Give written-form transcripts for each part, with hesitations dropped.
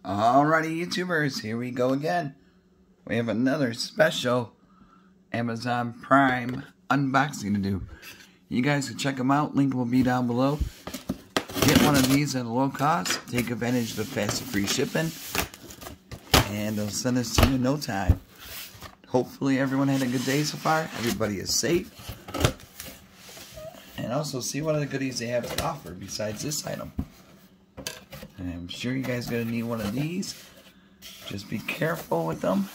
Alrighty, YouTubers, here we go again. We have another special Amazon Prime unboxing to do. You guys can check them out. Link will be down below. Get one of these at a low cost. Take advantage of the fast and free shipping. And they'll send this to you in no time. Hopefully everyone had a good day so far. Everybody is safe. And also see what other goodies they have to offer besides this item. And I'm sure you guys are going to need one of these. Just be careful with them.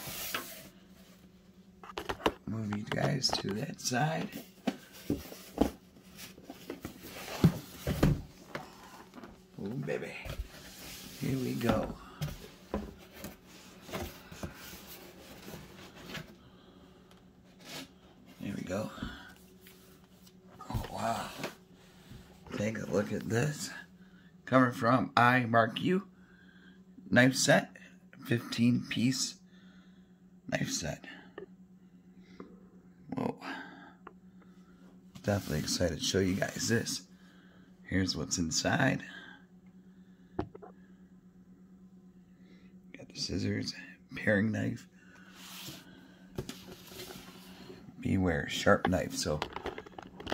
Move you guys to that side. Oh, baby. Here we go. There we go. Oh, wow. Take a look at this. Coming from iMarkU knife set, 15-piece knife set. Whoa. Definitely excited to show you guys this. Here's what's inside. Got the scissors, paring knife. Beware, sharp knife, so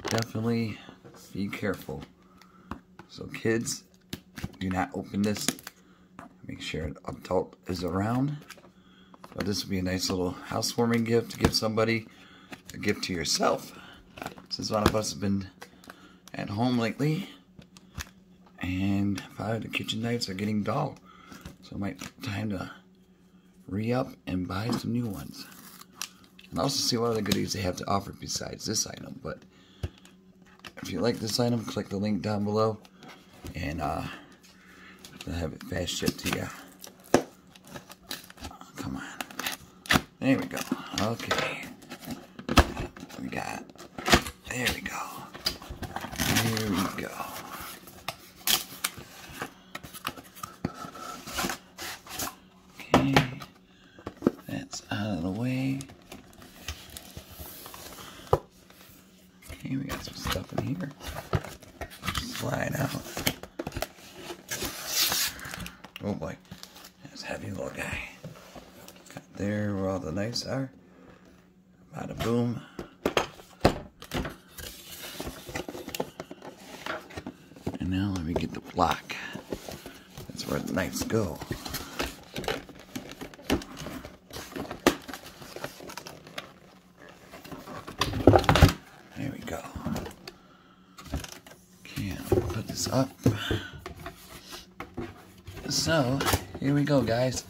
definitely be careful. So kids, do not open this. Make sure an adult is around. But this would be a nice little housewarming gift to give somebody, a gift to yourself. Since one of us has been at home lately, and probably the kitchen knives are getting dull. So it might be time to re-up and buy some new ones. And also see what other goodies they have to offer besides this item. But if you like this item, click the link down below. And they'll have it fast shipped to you. Oh, come on. There we go. Okay. We got. There we go. Here we go. Okay. That's out of the way. Okay, we got some stuff in here. Slide out. Oh boy, that's a heavy little guy. Got there where all the knives are. Bada boom. And now let me get the block. That's where the knives go. There we go. Okay, I'll put this up. So, here we go, guys.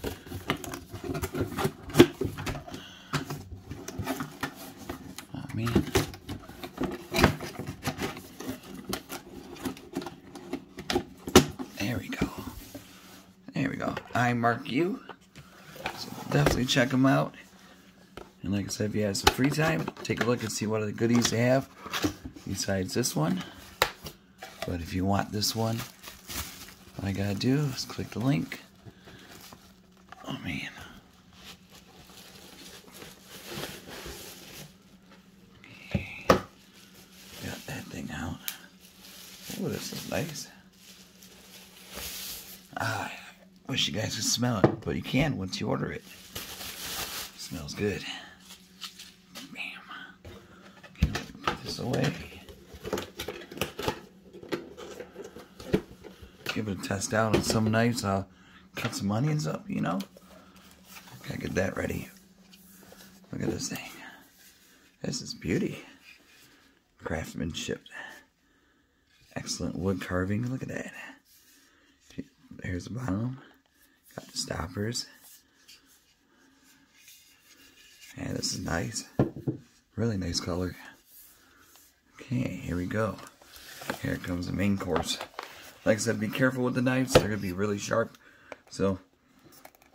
Oh, man. There we go. There we go. iMarkU. So, definitely check them out. And like I said, if you have some free time, take a look and see what other goodies they have besides this one. But if you want this one, all I gotta do is click the link. Oh man. Okay. Got that thing out. Oh, this is nice. I wish you guys could smell it, but you can once you order it. Smells good. Bam. Okay, let me put this away. Give it a test out on some knives. I'll cut some onions up, you know. Gotta get that ready. Look at this thing. This is beauty. Craftsmanship. Excellent wood carving. Look at that. There's the bottom. Got the stoppers. Yeah, this is nice. Really nice color. Okay, here we go. Here comes the main course. Like I said, be careful with the knives. They're going to be really sharp. So,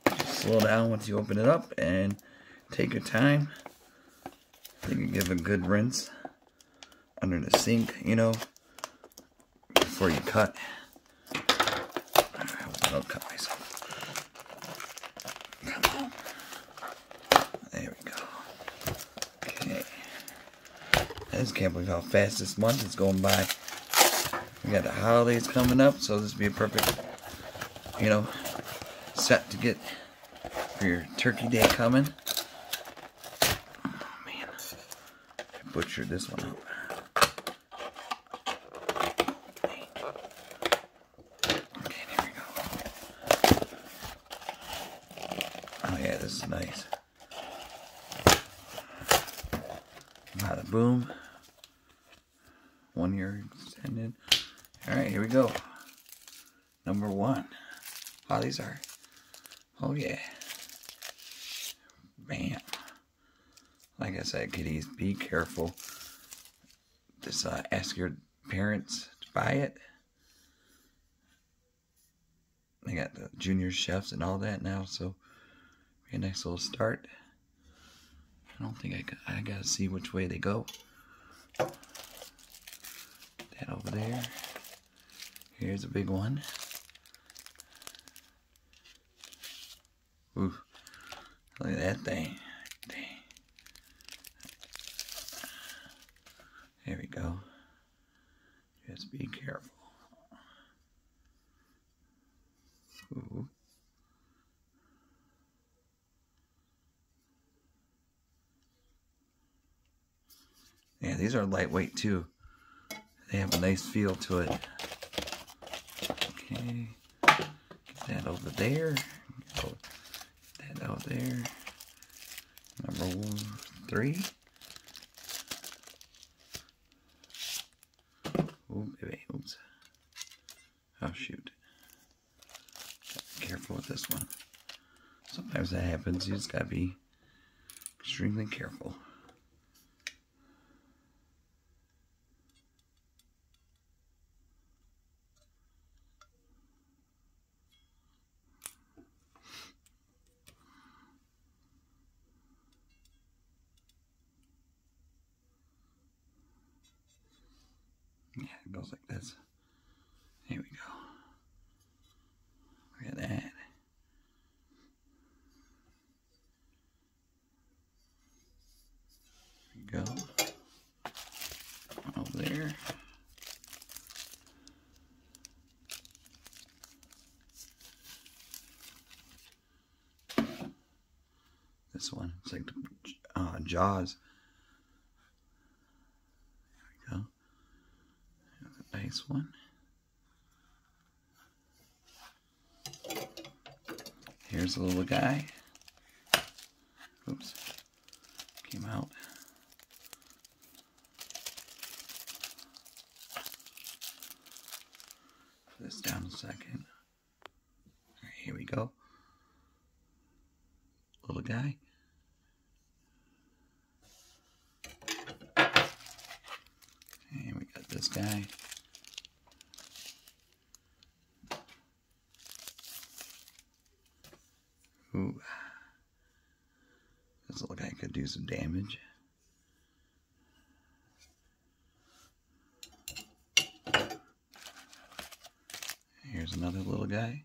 just slow down once you open it up and take your time. You can give a good rinse under the sink, you know, before you cut. I hope I don't cut myself. Come on. There we go. Okay. I just can't believe how fast this month is going by. We got the holidays coming up, so this would be a perfect, you know, set to get for your turkey day coming. Oh man, I butchered this one up. Okay, there we go. Oh yeah, this is nice. Bada boom. 1 year extended. Alright, here we go. Number 1. Oh, these are. Oh, yeah. Bam. Like I said, kiddies, be careful. Just ask your parents to buy it. They got the junior chefs and all that now, so be a nice little start. I don't think I gotta see which way they go. That over there. Here's a big one. Ooh, look at that thing. Dang. There we go. Just be careful. Ooh. Yeah, these are lightweight too. They have a nice feel to it. Okay, get that over there. Get that out there. Number 3. Oh, baby, oops. Oh, shoot. Be careful with this one. Sometimes that happens. You just gotta be extremely careful. Yeah, it goes like this. Here we go. Look at that. There we go. Over there. This one, it's like the Jaws. There we go. That's a nice one. Here's a little guy. Oops. Came out. Put this down a second. Alright, here we go. Little guy. And we got this guy. Ooh. This little guy could do some damage. Here's another little guy.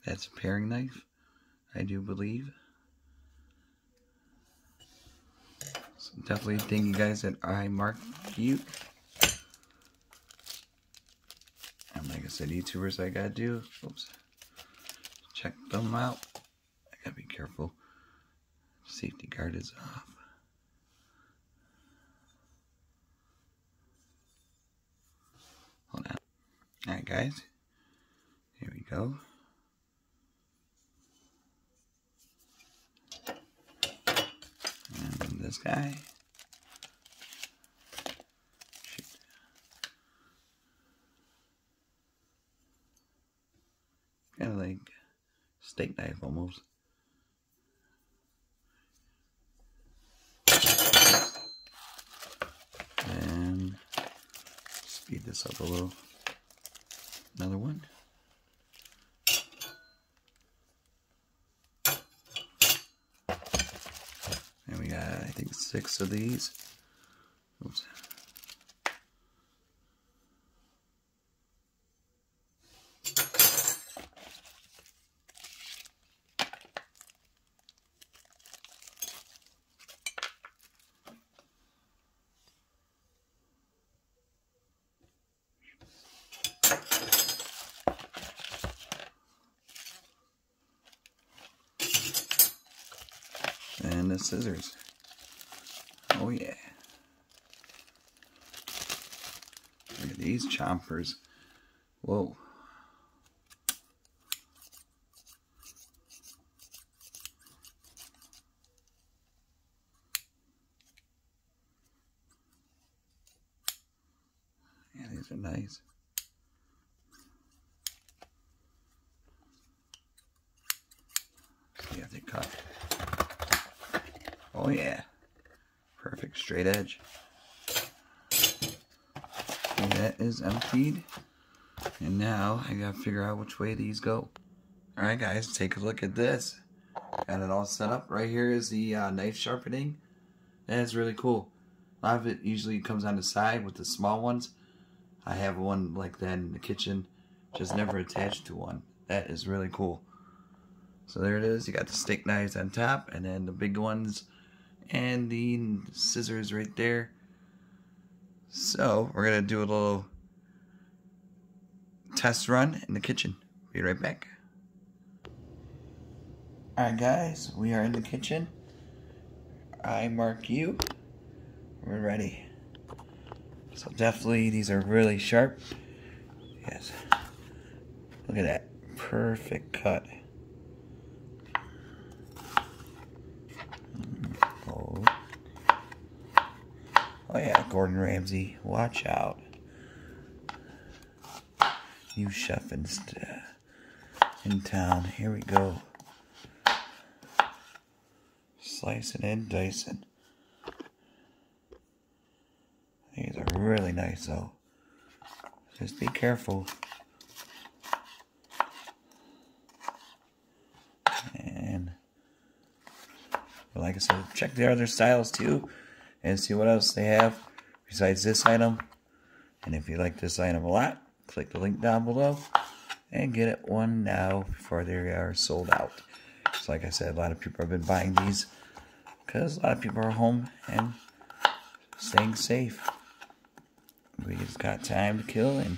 That's a paring knife, I do believe. So definitely thank you guys at iMarkU. And like I said, YouTubers, I gotta do. Oops. Check them out. I gotta be careful. Safety guard is off. Hold on. Alright, guys. Here we go. And this guy. Shoot. Kind of like steak knife almost. And speed this up a little. Another one. And we got, I think, 6 of these. Oops. and the scissors. Oh yeah. Look at these chompers. Whoa. Yeah, these are nice. See how they cut. Oh yeah. Perfect straight edge. And that is emptied. And now I gotta figure out which way these go. Alright guys, take a look at this. Got it all set up. Right here is the knife sharpening. That's really cool. A lot of it usually comes on the side with the small ones. I have one like that in the kitchen, just never attached to one. That is really cool. So there it is. You got the steak knives on top, and then the big ones, and the scissors right there. So we're gonna do a little test run in the kitchen. Be right back. Alright guys, we are in the kitchen. iMarkU. We're ready. So definitely these are really sharp. Yes. Look at that. Perfect cut. Oh yeah, Gordon Ramsay. Watch out. New chef in town. Here we go. Slicing and dicing. These are really nice though. Just be careful. And like I said, check the other styles too and see what else they have besides this item. And if you like this item a lot, click the link down below and get it one now before they are sold out. So like I said, a lot of people have been buying these because a lot of people are home and staying safe. We just got time to kill, and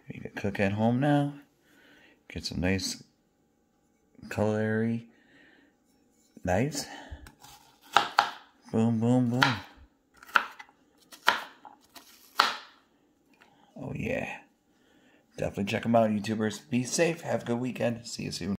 we can cook at home now. Get some nice cutlery knives. Boom, boom, boom. Oh yeah. Definitely check them out, YouTubers. Be safe. Have a good weekend. See you soon.